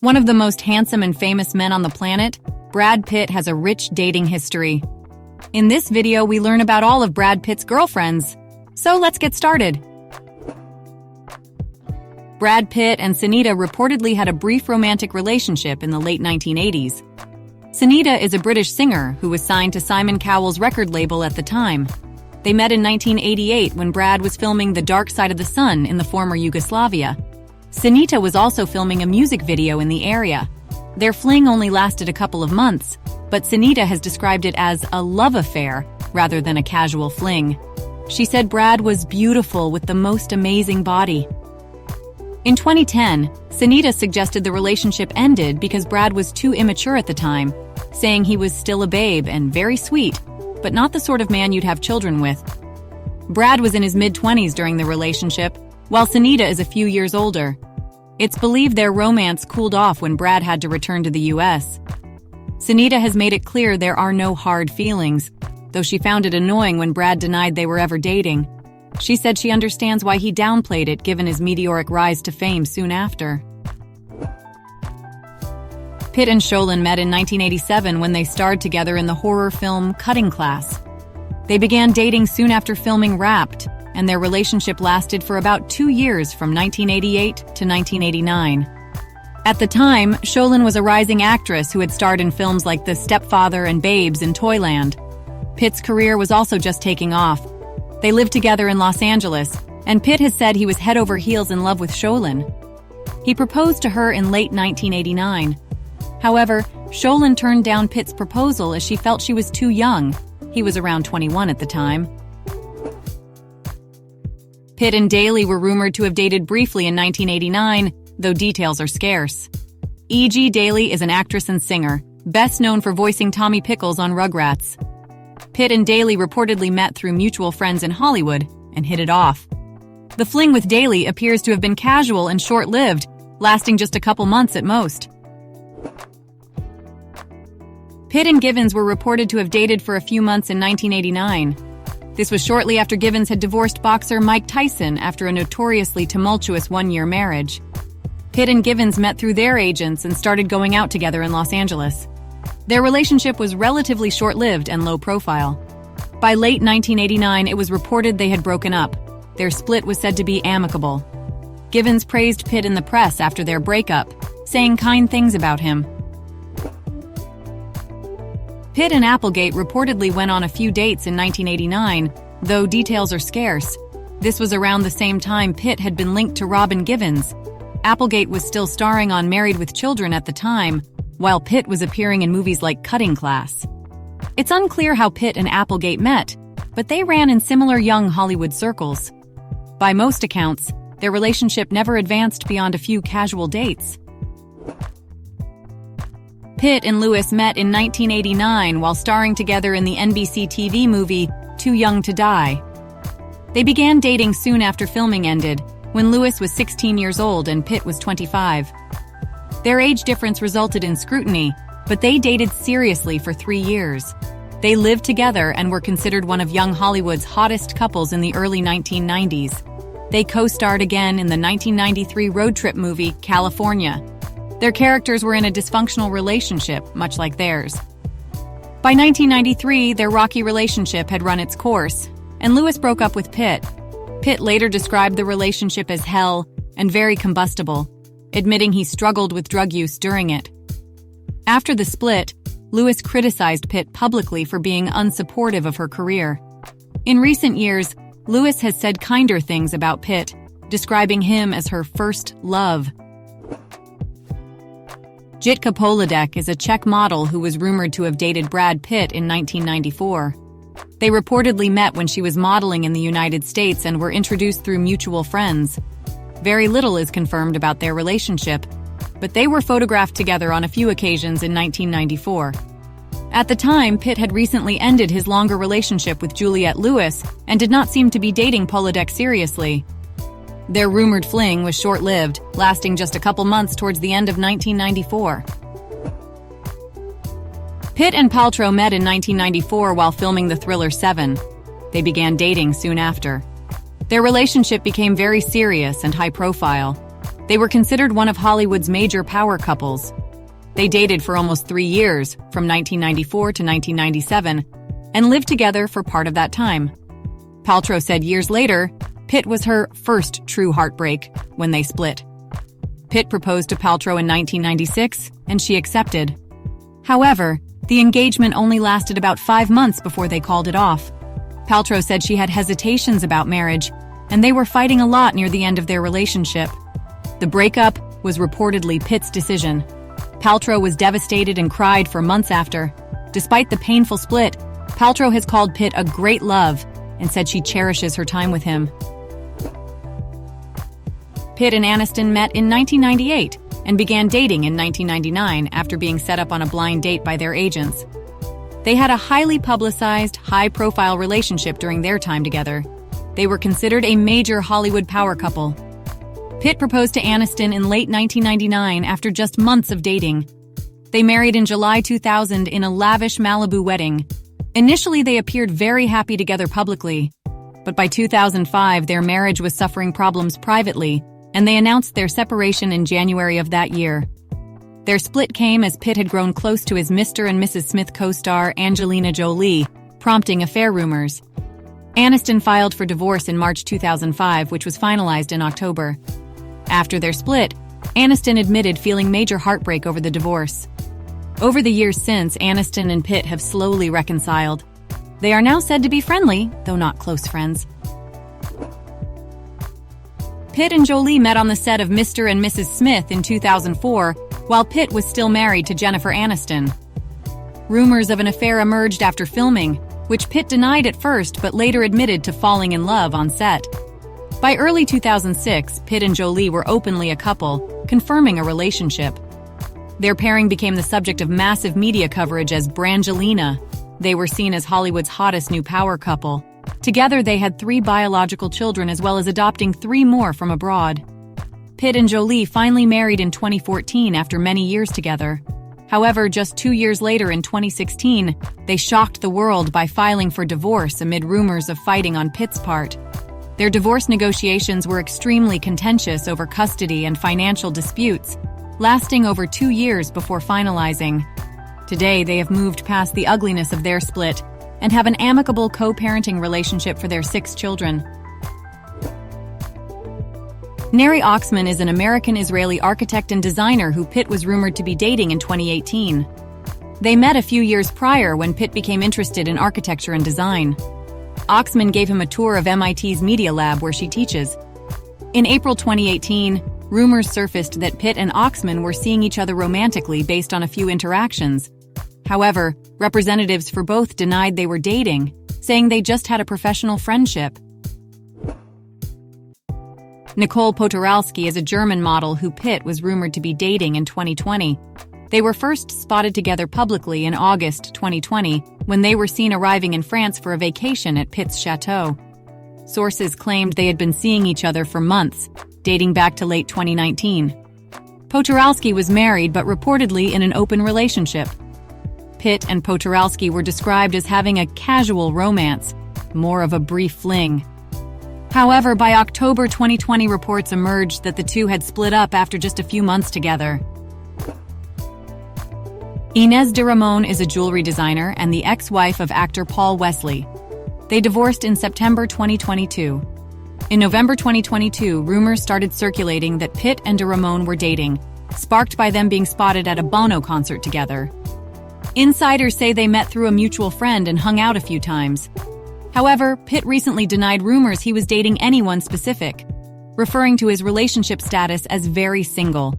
One of the most handsome and famous men on the planet, Brad Pitt has a rich dating history. In this video, we learn about all of Brad Pitt's girlfriends. So let's get started. Brad Pitt and Sunita reportedly had a brief romantic relationship in the late 1980s. Sunita is a British singer who was signed to Simon Cowell's record label at the time. They met in 1988 when Brad was filming The Dark Side of the Sun in the former Yugoslavia. Sunita was also filming a music video in the area. Their fling only lasted a couple of months, but Sunita has described it as a love affair rather than a casual fling. She said Brad was beautiful with the most amazing body. In 2010, Sunita suggested the relationship ended because Brad was too immature at the time, saying he was still a babe and very sweet, but not the sort of man you'd have children with. Brad was in his mid-20s during the relationship, while Sunita is a few years older. It's believed their romance cooled off when Brad had to return to the US. Sunita has made it clear there are no hard feelings, though she found it annoying when Brad denied they were ever dating. She said she understands why he downplayed it given his meteoric rise to fame soon after. Pitt and Sholin met in 1987 when they starred together in the horror film Cutting Class. They began dating soon after filming Wrapped, and their relationship lasted for about 2 years from 1988 to 1989. At the time, Sholin was a rising actress who had starred in films like The Stepfather and Babes in Toyland. Pitt's career was also just taking off. They lived together in Los Angeles, and Pitt has said he was head over heels in love with Sholin. He proposed to her in late 1989. However, Sholin turned down Pitt's proposal as she felt she was too young. He was around 21 at the time. Pitt and Daly were rumored to have dated briefly in 1989, though details are scarce. E.G. Daly is an actress and singer, best known for voicing Tommy Pickles on Rugrats. Pitt and Daly reportedly met through mutual friends in Hollywood and hit it off. The fling with Daly appears to have been casual and short-lived, lasting just a couple months at most. Pitt and Givens were reported to have dated for a few months in 1989. This was shortly after Givens had divorced boxer Mike Tyson after a notoriously tumultuous one-year marriage. Pitt and Givens met through their agents and started going out together in Los Angeles. Their relationship was relatively short-lived and low-profile. By late 1989, it was reported they had broken up. Their split was said to be amicable. Givens praised Pitt in the press after their breakup, saying kind things about him. Pitt and Applegate reportedly went on a few dates in 1989, though details are scarce. This was around the same time Pitt had been linked to Robin Givens. Applegate was still starring on Married with Children at the time, while Pitt was appearing in movies like Cutting Class. It's unclear how Pitt and Applegate met, but they ran in similar young Hollywood circles. By most accounts, their relationship never advanced beyond a few casual dates. Pitt and Lewis met in 1989 while starring together in the NBC TV movie Too Young to Die. They began dating soon after filming ended, when Lewis was 16 years old and Pitt was 25. Their age difference resulted in scrutiny, but they dated seriously for 3 years. They lived together and were considered one of young Hollywood's hottest couples in the early 1990s. They co-starred again in the 1993 road trip movie California. Their characters were in a dysfunctional relationship, much like theirs. By 1993, their rocky relationship had run its course, and Lewis broke up with Pitt. Pitt later described the relationship as hell and very combustible, admitting he struggled with drug use during it. After the split, Lewis criticized Pitt publicly for being unsupportive of her career. In recent years, Lewis has said kinder things about Pitt, describing him as her first love. Jitka Polidek is a Czech model who was rumored to have dated Brad Pitt in 1994. They reportedly met when she was modeling in the United States and were introduced through mutual friends. Very little is confirmed about their relationship, but they were photographed together on a few occasions in 1994. At the time, Pitt had recently ended his longer relationship with Juliette Lewis and did not seem to be dating Polidek seriously. Their rumored fling was short-lived, lasting just a couple months towards the end of 1994. Pitt and Paltrow met in 1994 while filming the thriller Seven. They began dating soon after. Their relationship became very serious and high-profile. They were considered one of Hollywood's major power couples. They dated for almost 3 years, from 1994 to 1997, and lived together for part of that time. Paltrow said years later, Pitt was her first true heartbreak when they split. Pitt proposed to Paltrow in 1996, and she accepted. However, the engagement only lasted about 5 months before they called it off. Paltrow said she had hesitations about marriage, and they were fighting a lot near the end of their relationship. The breakup was reportedly Pitt's decision. Paltrow was devastated and cried for months after. Despite the painful split, Paltrow has called Pitt a great love and said she cherishes her time with him. Pitt and Aniston met in 1998 and began dating in 1999 after being set up on a blind date by their agents. They had a highly publicized, high-profile relationship during their time together. They were considered a major Hollywood power couple. Pitt proposed to Aniston in late 1999 after just months of dating. They married in July 2000 in a lavish Malibu wedding. Initially, they appeared very happy together publicly, but by 2005, their marriage was suffering problems privately, and they announced their separation in January of that year. Their split came as Pitt had grown close to his Mr. and Mrs. Smith co-star Angelina Jolie, prompting affair rumors. Aniston filed for divorce in March 2005, which was finalized in October. After their split, Aniston admitted feeling major heartbreak over the divorce. Over the years since, Aniston and Pitt have slowly reconciled. They are now said to be friendly, though not close friends. Pitt and Jolie met on the set of Mr. and Mrs. Smith in 2004, while Pitt was still married to Jennifer Aniston. Rumors of an affair emerged after filming, which Pitt denied at first but later admitted to falling in love on set. By early 2006, Pitt and Jolie were openly a couple, confirming a relationship. Their pairing became the subject of massive media coverage as Brangelina. They were seen as Hollywood's hottest new power couple. Together, they had 3 biological children as well as adopting 3 more from abroad. Pitt and Jolie finally married in 2014 after many years together. However, just 2 years later in 2016, they shocked the world by filing for divorce amid rumors of fighting on Pitt's part. Their divorce negotiations were extremely contentious over custody and financial disputes, lasting over 2 years before finalizing. Today, they have moved past the ugliness of their split and have an amicable co-parenting relationship for their 6 children. Neri Oxman is an American-Israeli architect and designer who Pitt was rumored to be dating in 2018. They met a few years prior when Pitt became interested in architecture and design. Oxman gave him a tour of MIT's Media Lab where she teaches. In April 2018, rumors surfaced that Pitt and Oxman were seeing each other romantically based on a few interactions. However, representatives for both denied they were dating, saying they just had a professional friendship. Nicole Poturalski is a German model who Pitt was rumored to be dating in 2020. They were first spotted together publicly in August 2020 when they were seen arriving in France for a vacation at Pitt's chateau. Sources claimed they had been seeing each other for months, dating back to late 2019. Poturalski was married but reportedly in an open relationship. Pitt and Poturalski were described as having a casual romance, more of a brief fling. However, by October 2020, reports emerged that the two had split up after just a few months together. Inez de Ramon is a jewelry designer and the ex-wife of actor Paul Wesley. They divorced in September 2022. In November 2022, rumors started circulating that Pitt and de Ramon were dating, sparked by them being spotted at a Bono concert together. Insiders say they met through a mutual friend and hung out a few times. However, Pitt recently denied rumors he was dating anyone specific, referring to his relationship status as very single.